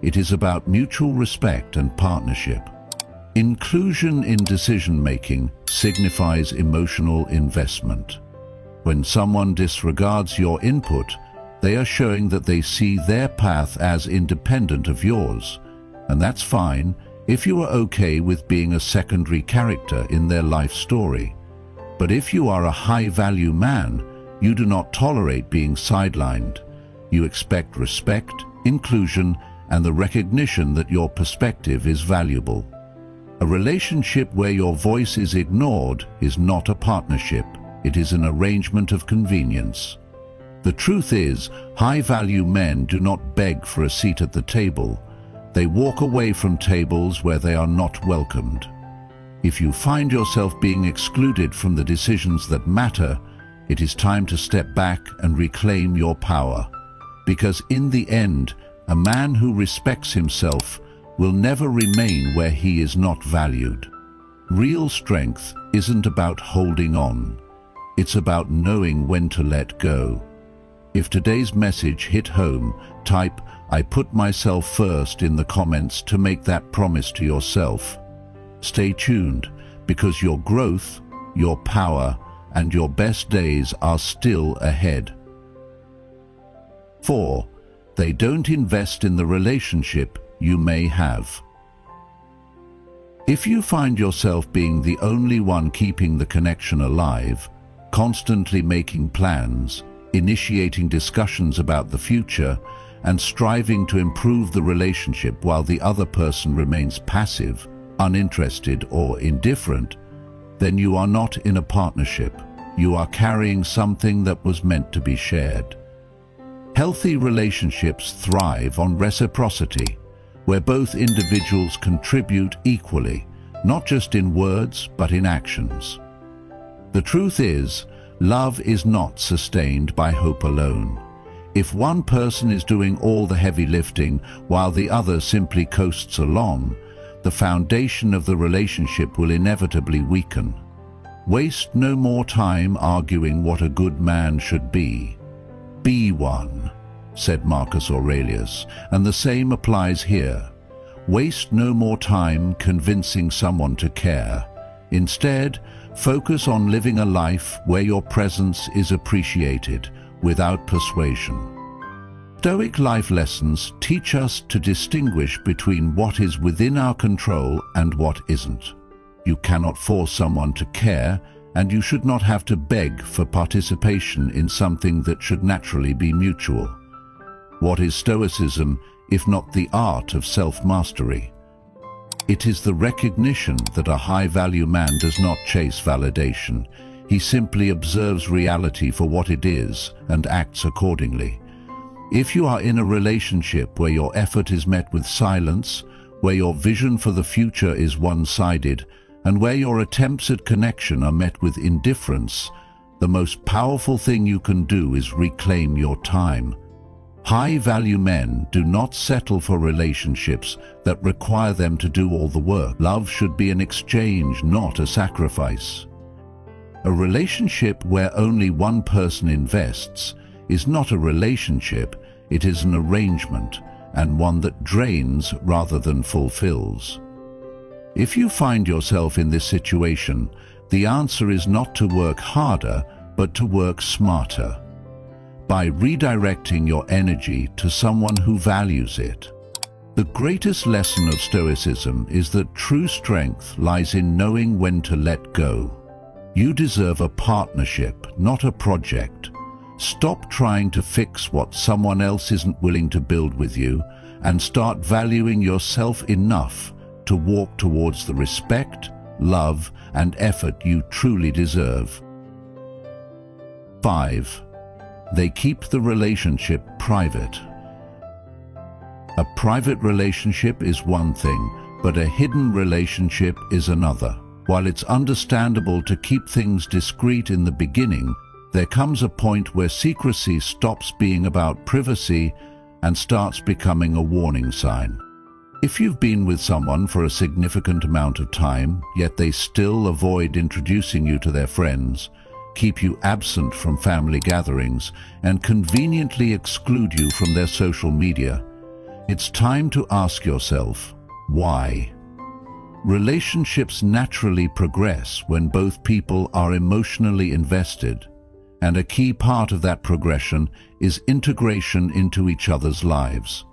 It is about mutual respect and partnership. Inclusion in decision-making signifies emotional investment. When someone disregards your input, they are showing that they see their path as independent of yours, and that's fine if you are okay with being a secondary character in their life story. But if you are a high-value man, you do not tolerate being sidelined. You expect respect, inclusion, and the recognition that your perspective is valuable. A relationship where your voice is ignored is not a partnership. It is an arrangement of convenience. The truth is, high-value men do not beg for a seat at the table. They walk away from tables where they are not welcomed. If you find yourself being excluded from the decisions that matter, it is time to step back and reclaim your power. Because in the end, a man who respects himself will never remain where he is not valued. Real strength isn't about holding on. It's about knowing when to let go. If today's message hit home, type "I put myself first" in the comments to make that promise to yourself. Stay tuned, because your growth, your power, and your best days are still ahead. 4. They don't invest in the relationship you may have. If you find yourself being the only one keeping the connection alive, constantly making plans, initiating discussions about the future, and striving to improve the relationship while the other person remains passive, uninterested, or indifferent, then you are not in a partnership. You are carrying something that was meant to be shared. Healthy relationships thrive on reciprocity, where both individuals contribute equally, not just in words but in actions. The truth is, love is not sustained by hope alone. If one person is doing all the heavy lifting while the other simply coasts along, the foundation of the relationship will inevitably weaken. Waste no more time arguing what a good man should be. Be one, said Marcus Aurelius, and the same applies here. Waste no more time convincing someone to care. Instead, focus on living a life where your presence is appreciated without persuasion. Stoic life lessons teach us to distinguish between what is within our control and what isn't. You cannot force someone to care, and you should not have to beg for participation in something that should naturally be mutual. What is Stoicism, if not the art of self-mastery? It is the recognition that a high-value man does not chase validation. He simply observes reality for what it is and acts accordingly. If you are in a relationship where your effort is met with silence, where your vision for the future is one-sided, and where your attempts at connection are met with indifference, the most powerful thing you can do is reclaim your time. High-value men do not settle for relationships that require them to do all the work. Love should be an exchange, not a sacrifice. A relationship where only one person invests is not a relationship, it is an arrangement, and one that drains rather than fulfills. If you find yourself in this situation, the answer is not to work harder, but to work smarter, by redirecting your energy to someone who values it. The greatest lesson of Stoicism is that true strength lies in knowing when to let go. You deserve a partnership, not a project. Stop trying to fix what someone else isn't willing to build with you, and start valuing yourself enough to walk towards the respect, love, and effort you truly deserve. 5. They keep the relationship private. A private relationship is one thing, but a hidden relationship is another. While it's understandable to keep things discreet in the beginning, there comes a point where secrecy stops being about privacy and starts becoming a warning sign. If you've been with someone for a significant amount of time, yet they still avoid introducing you to their friends, keep you absent from family gatherings, and conveniently exclude you from their social media, it's time to ask yourself, why? Relationships naturally progress when both people are emotionally invested, and a key part of that progression is integration into each other's lives.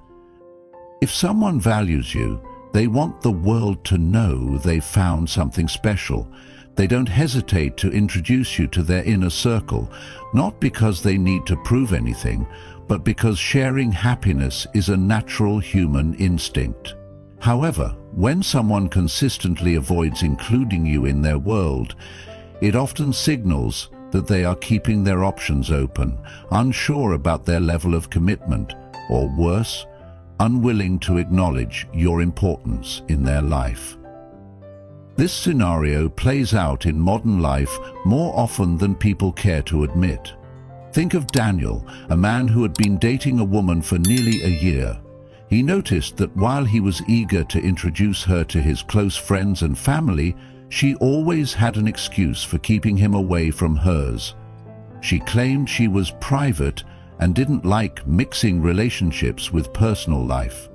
If someone values you, they want the world to know they've found something special. They don't hesitate to introduce you to their inner circle, not because they need to prove anything, but because sharing happiness is a natural human instinct. However, when someone consistently avoids including you in their world, it often signals that they are keeping their options open, unsure about their level of commitment, or worse, unwilling to acknowledge your importance in their life. This scenario plays out in modern life more often than people care to admit. Think of Daniel, a man who had been dating a woman for nearly a year. He noticed that while he was eager to introduce her to his close friends and family, she always had an excuse for keeping him away from hers. She claimed she was private and didn't like mixing relationships with personal life.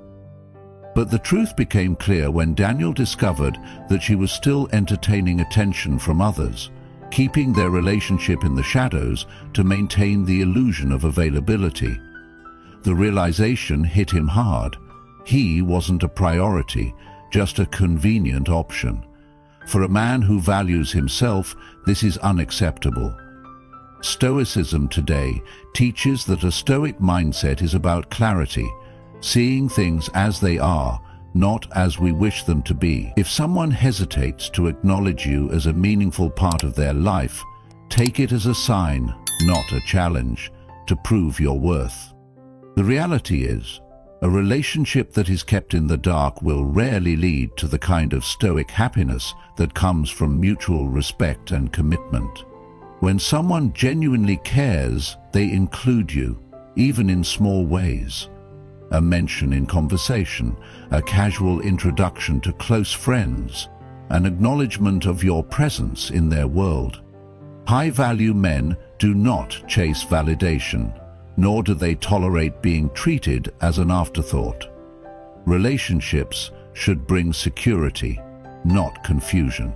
But the truth became clear when Daniel discovered that she was still entertaining attention from others, keeping their relationship in the shadows to maintain the illusion of availability. The realization hit him hard. He wasn't a priority, just a convenient option. For a man who values himself, this is unacceptable. Stoicism today teaches that a Stoic mindset is about clarity, seeing things as they are, not as we wish them to be. If someone hesitates to acknowledge you as a meaningful part of their life, take it as a sign, not a challenge, to prove your worth. The reality is, a relationship that is kept in the dark will rarely lead to the kind of Stoic happiness that comes from mutual respect and commitment. When someone genuinely cares, they include you, even in small ways. A mention in conversation, a casual introduction to close friends, an acknowledgement of your presence in their world. High-value men do not chase validation, nor do they tolerate being treated as an afterthought. Relationships should bring security, not confusion.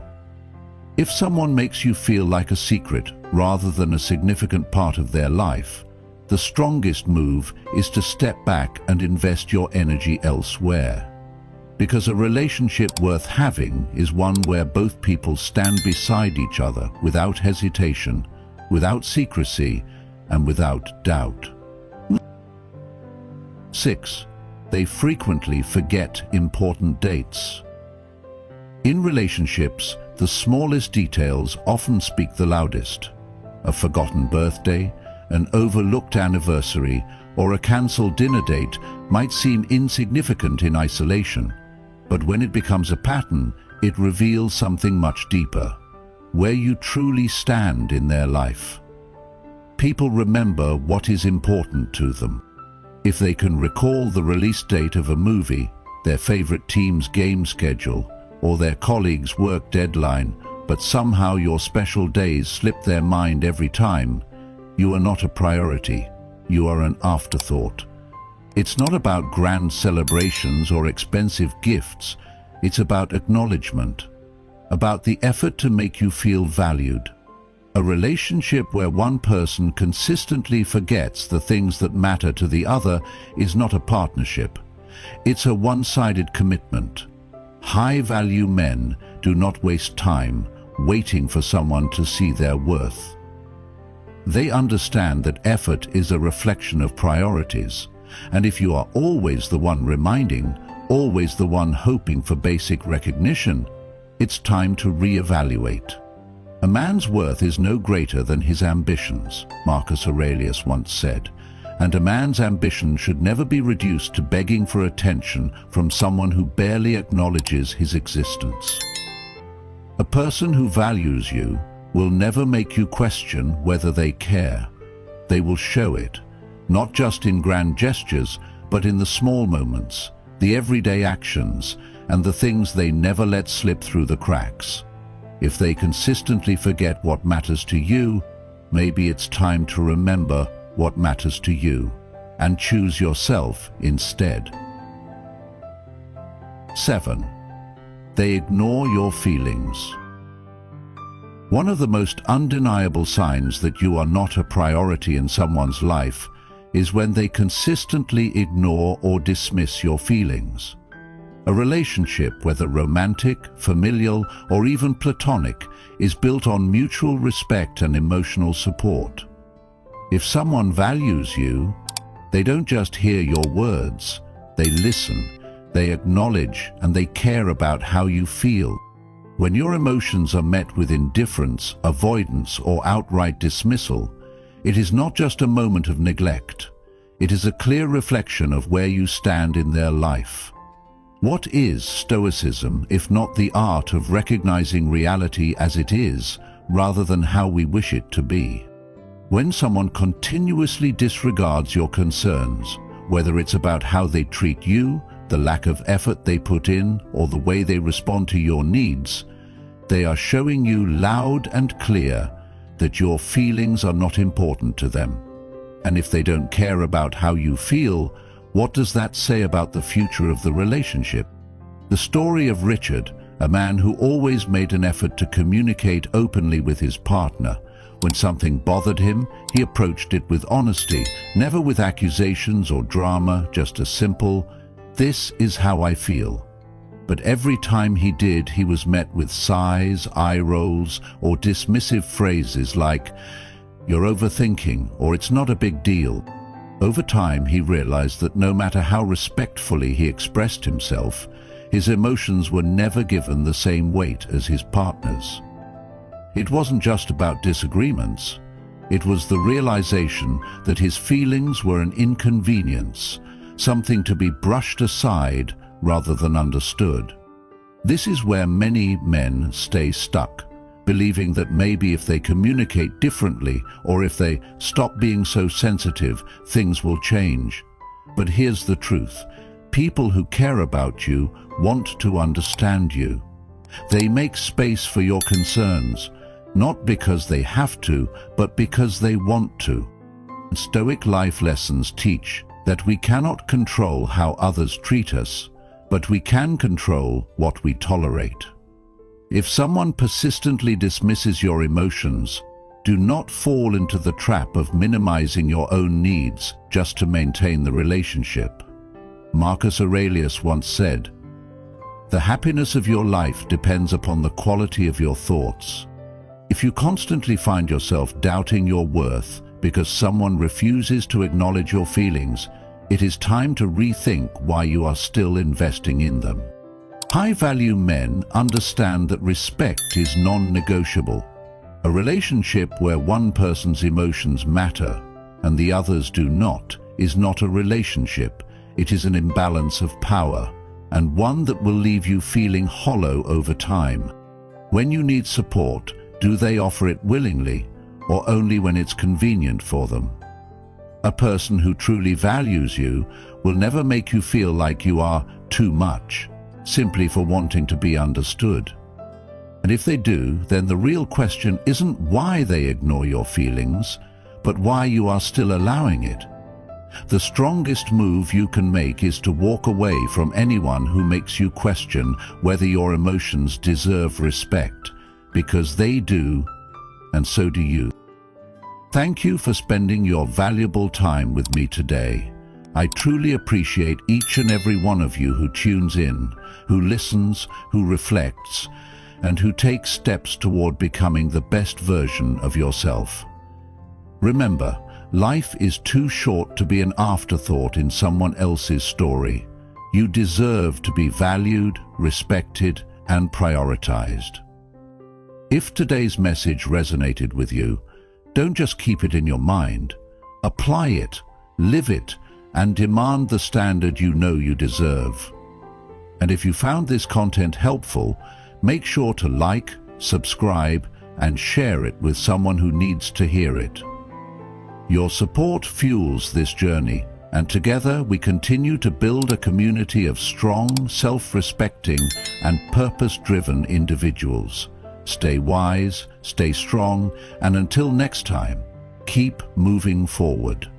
If someone makes you feel like a secret rather than a significant part of their life, the strongest move is to step back and invest your energy elsewhere. Because a relationship worth having is one where both people stand beside each other without hesitation, without secrecy, and without doubt. 6. They frequently forget important dates. In relationships, the smallest details often speak the loudest. A forgotten birthday, an overlooked anniversary, or a cancelled dinner date might seem insignificant in isolation, but when it becomes a pattern, it reveals something much deeper, where you truly stand in their life. People remember what is important to them. If they can recall the release date of a movie, their favorite team's game schedule, or their colleague's work deadline, but somehow your special days slip their mind every time, you are not a priority, you are an afterthought. It's not about grand celebrations or expensive gifts, it's about acknowledgement, about the effort to make you feel valued. A relationship where one person consistently forgets the things that matter to the other is not a partnership. It's a one-sided commitment. High-value men do not waste time waiting for someone to see their worth. They understand that effort is a reflection of priorities, and if you are always the one reminding, always the one hoping for basic recognition, it's time to reevaluate. A man's worth is no greater than his ambitions, Marcus Aurelius once said, and a man's ambition should never be reduced to begging for attention from someone who barely acknowledges his existence. A person who values you will never make you question whether they care. They will show it, not just in grand gestures, but in the small moments, the everyday actions, and the things they never let slip through the cracks. If they consistently forget what matters to you, maybe it's time to remember what matters to you and choose yourself instead. 7. They ignore your feelings. One of the most undeniable signs that you are not a priority in someone's life is when they consistently ignore or dismiss your feelings. A relationship, whether romantic, familial, or even platonic, is built on mutual respect and emotional support. If someone values you, they don't just hear your words, they listen, they acknowledge, and they care about how you feel. When your emotions are met with indifference, avoidance, or outright dismissal, it is not just a moment of neglect. It is a clear reflection of where you stand in their life. What is Stoicism if not the art of recognizing reality as it is, rather than how we wish it to be? When someone continuously disregards your concerns, whether it's about how they treat you, the lack of effort they put in, or the way they respond to your needs, they are showing you loud and clear that your feelings are not important to them. And if they don't care about how you feel, what does that say about the future of the relationship? The story of Richard, a man who always made an effort to communicate openly with his partner. When something bothered him, he approached it with honesty, never with accusations or drama, just a simple, "This is how I feel." But every time he did, he was met with sighs, eye rolls, or dismissive phrases like, "You're overthinking," or "It's not a big deal." Over time, he realized that no matter how respectfully he expressed himself, his emotions were never given the same weight as his partner's. It wasn't just about disagreements. It was the realization that his feelings were an inconvenience, something to be brushed aside rather than understood. This is where many men stay stuck, believing that maybe if they communicate differently or if they stop being so sensitive, things will change. But here's the truth. People who care about you want to understand you. They make space for your concerns, not because they have to, but because they want to. Stoic life lessons teach that we cannot control how others treat us, but we can control what we tolerate. If someone persistently dismisses your emotions, do not fall into the trap of minimizing your own needs just to maintain the relationship. Marcus Aurelius once said, The happiness of your life depends upon the quality of your thoughts. If you constantly find yourself doubting your worth because someone refuses to acknowledge your feelings, it is time to rethink why you are still investing in them. High-value men understand that respect is non-negotiable. A relationship where one person's emotions matter and the others do not is not a relationship. It is an imbalance of power, and one that will leave you feeling hollow over time. When you need support, do they offer it willingly or only when it's convenient for them? A person who truly values you will never make you feel like you are too much, simply for wanting to be understood. And if they do, then the real question isn't why they ignore your feelings, but why you are still allowing it. The strongest move you can make is to walk away from anyone who makes you question whether your emotions deserve respect, because they do, and so do you. Thank you for spending your valuable time with me today. I truly appreciate each and every one of you who tunes in, who listens, who reflects, and who takes steps toward becoming the best version of yourself. Remember, life is too short to be an afterthought in someone else's story. You deserve to be valued, respected, and prioritized. If today's message resonated with you, don't just keep it in your mind. Apply it, live it, and demand the standard you know you deserve. And if you found this content helpful, make sure to like, subscribe, and share it with someone who needs to hear it. Your support fuels this journey, and together we continue to build a community of strong, self-respecting, and purpose-driven individuals. Stay wise, stay strong, and until next time, keep moving forward.